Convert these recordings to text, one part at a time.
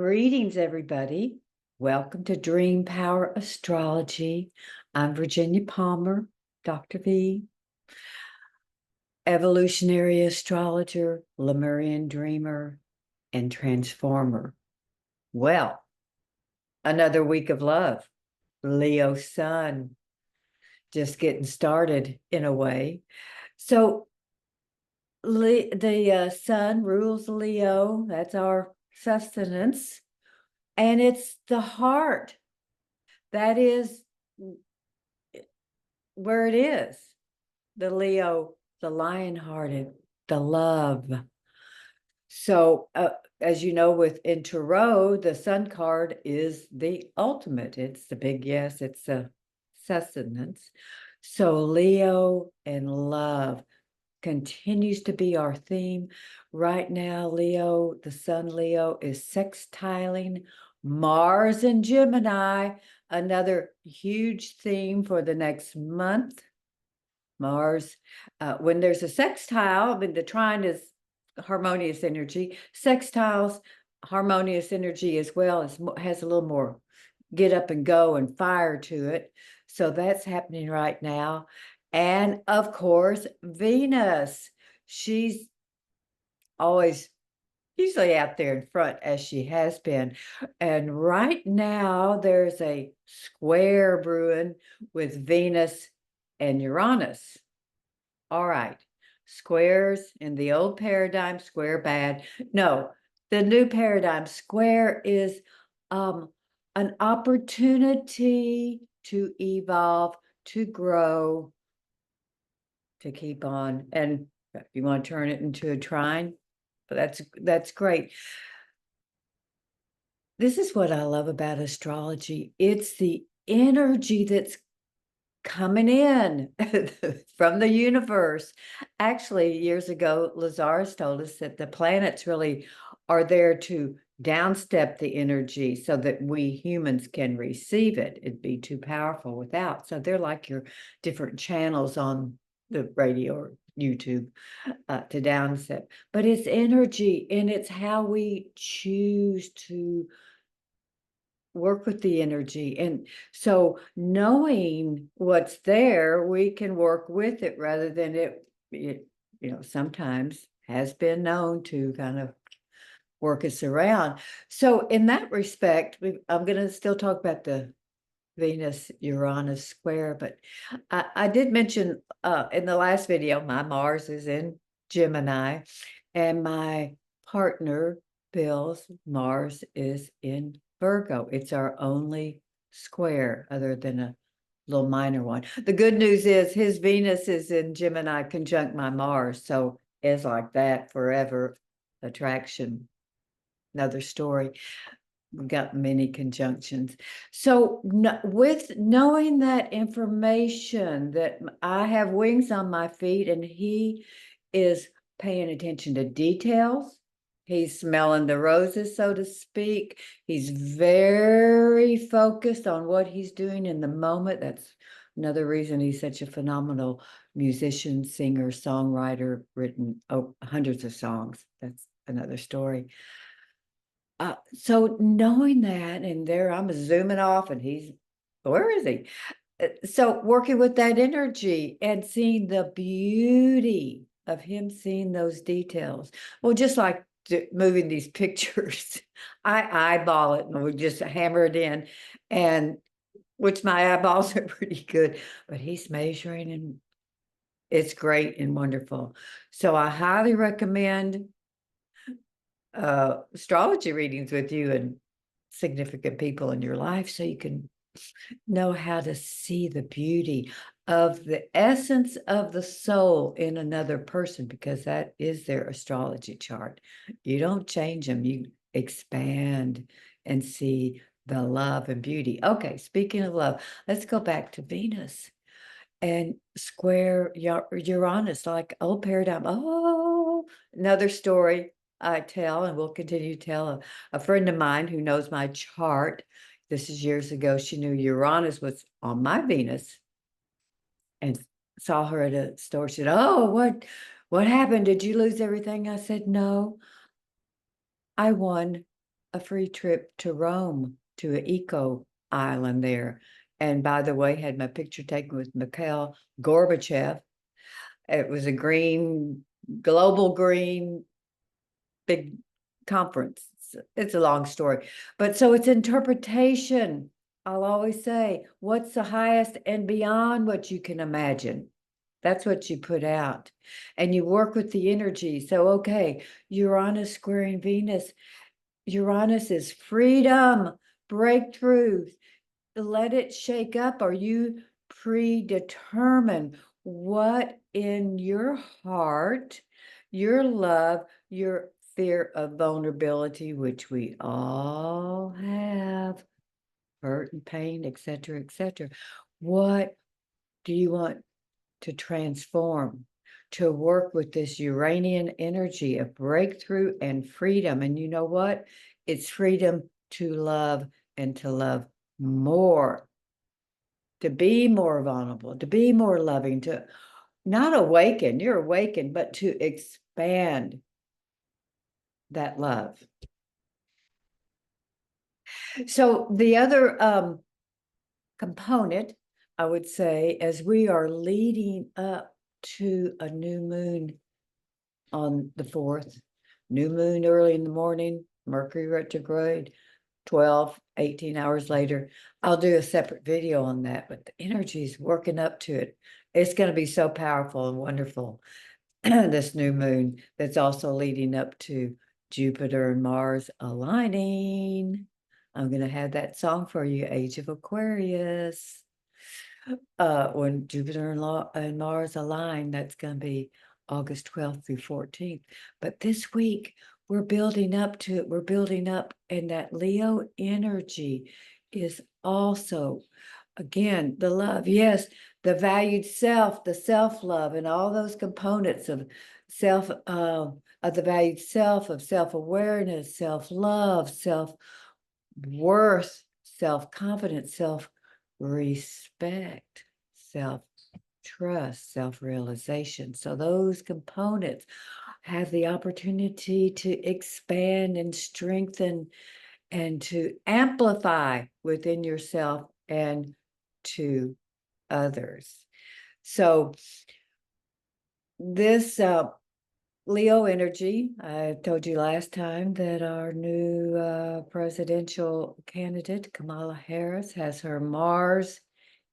Greetings, everybody. Welcome to Dream Power Astrology. I'm Virginia Palmer, Dr. V, evolutionary astrologer, Lemurian dreamer, and transformer. Well, another week of love. Leo sun, just getting started in a way. So the sun rules Leo. That's our sustenance. And it's the heart. That is where it is. The Leo, the lion-hearted, the love. So, as you know, in Tarot, the Sun card is the ultimate. It's the big yes. It's a sustenance. So Leo and love continues to be our theme. Right now, Leo, the Sun Leo is sextiling Mars and Gemini, another huge theme for the next month. Mars, when there's a sextile, I mean, the trine is harmonious energy. Sextiles, harmonious energy as well, has a little more get up and go and fire to it. So that's happening right now. And of course, Venus, she's always usually out there in front as she has been. And right now there's a square brewing with Venus and Uranus. All right. Squares in the old paradigm, square bad. No, the new paradigm, square is an opportunity to evolve, to grow, to keep on. And if you want to turn it into a trine, but that's great. This is what I love about astrology. It's the energy that's coming in from the universe. Actually, years ago, Lazarus told us that the planets really are there to downstep the energy so that we humans can receive it. It'd be too powerful without. So they're like your different channels on the radio or YouTube to downstep. But it's energy, and it's how we choose to work with the energy. And so knowing what's there, we can work with it rather than it sometimes has been known to kind of work us around. So in that respect, I'm going to still talk about the Venus Uranus square, but I did mention in the last video, my Mars is in Gemini, and my partner Bill's Mars is in Virgo. It's our only square other than a little minor one. The good news is his Venus is in Gemini conjunct my Mars, so it's like that forever attraction. Another story. We've got many conjunctions. So with knowing that information, that I have wings on my feet and he is paying attention to details. He's smelling the roses, so to speak. He's very focused on what he's doing in the moment. That's another reason he's such a phenomenal musician, singer, songwriter, written hundreds of songs. That's another story. So knowing that, and there I'm zooming off and where is he? So working with that energy and seeing the beauty of him, seeing those details. Well, just like moving these pictures, I eyeball it and we just hammer it in, and which my eyeballs are pretty good, but he's measuring and it's great and wonderful. So I highly recommend astrology readings with you and significant people in your life so you can know how to see the beauty of the essence of the soul in another person, because that is their astrology chart. You don't change them, you expand and see the love and beauty. Okay, speaking of love, let's go back to Venus and square Uranus, like old paradigm. Oh, another story I tell and will continue to tell. A friend of mine who knows my chart, this is years ago, she knew Uranus was on my Venus and saw her at a store. She said, oh, what happened? Did you lose everything? I said, no, I won a free trip to Rome, to an eco island there. And by the way, had my picture taken with Mikhail Gorbachev. It was a green, global green, big conference. It's a long story. But so it's interpretation. I'll always say, what's the highest and beyond what you can imagine? That's what you put out. And you work with the energy. So, okay, Uranus squaring Venus. Uranus is freedom, breakthrough. Let it shake up. Are you predetermined what in your heart, your love, your fear of vulnerability, which we all have, hurt and pain, etc., etc. What do you want to transform, to work with this Uranian energy of breakthrough and freedom? And you know what? It's freedom to love and to love more, to be more vulnerable, to be more loving, to not awaken, you're awakened, but to expand that love. So the other component, I would say, as we are leading up to a new moon on the 4th, new moon early in the morning, Mercury retrograde, 12, 18 hours later. I'll do a separate video on that, but the energy is working up to it. It's going to be so powerful and wonderful. This new moon that's also leading up to Jupiter and Mars aligning. I'm going to have that song for you, Age of Aquarius. When Jupiter and Mars align, that's going to be August 12th through 14th. But this week, we're building up to it. We're building up, and that Leo energy is also, again, the love. Yes, the valued self, the self-love, and all those components of self, of the valued self, of self-awareness, self-love, self-worth, self-confidence, self-respect, self-trust, self-realization. So those components have the opportunity to expand and strengthen and to amplify within yourself and to others. So this Leo energy, I told you last time that our new presidential candidate, Kamala Harris, has her Mars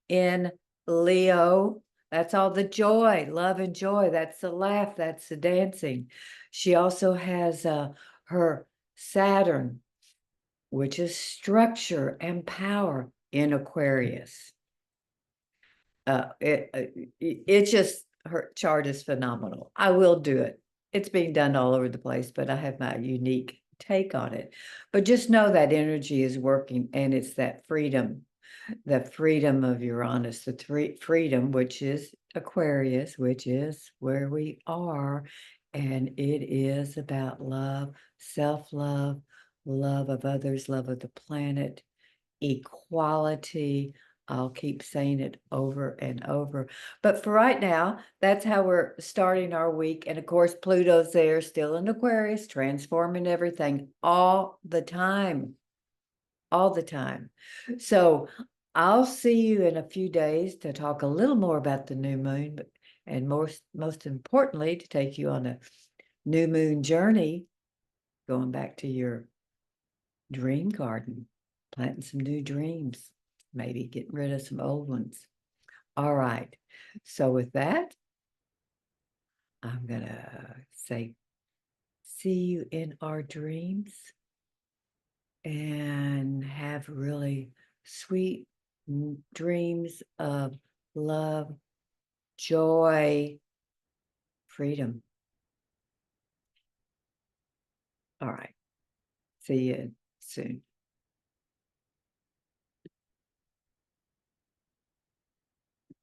in Leo. That's all the joy, love and joy. That's the laugh. That's the dancing. She also has her Saturn, which is structure and power, in Aquarius. It's just, her chart is phenomenal. I will do it. It's being done all over the place, but I have my unique take on it. But just know that energy is working, and it's that freedom, the freedom of Uranus, the freedom, which is Aquarius, which is where we are. And it is about love, self-love, love of others, love of the planet, equality. I'll keep saying it over and over. But for right now, that's how we're starting our week. And of course, Pluto's there, still in Aquarius, transforming everything all the time. All the time. So I'll see you in a few days to talk a little more about the new moon, and most importantly, to take you on a new moon journey, going back to your dream garden, planting some new dreams, maybe getting rid of some old ones. All right. So with that, I'm going to say, see you in our dreams, and have really sweet dreams of love, joy, freedom. All right. See you soon.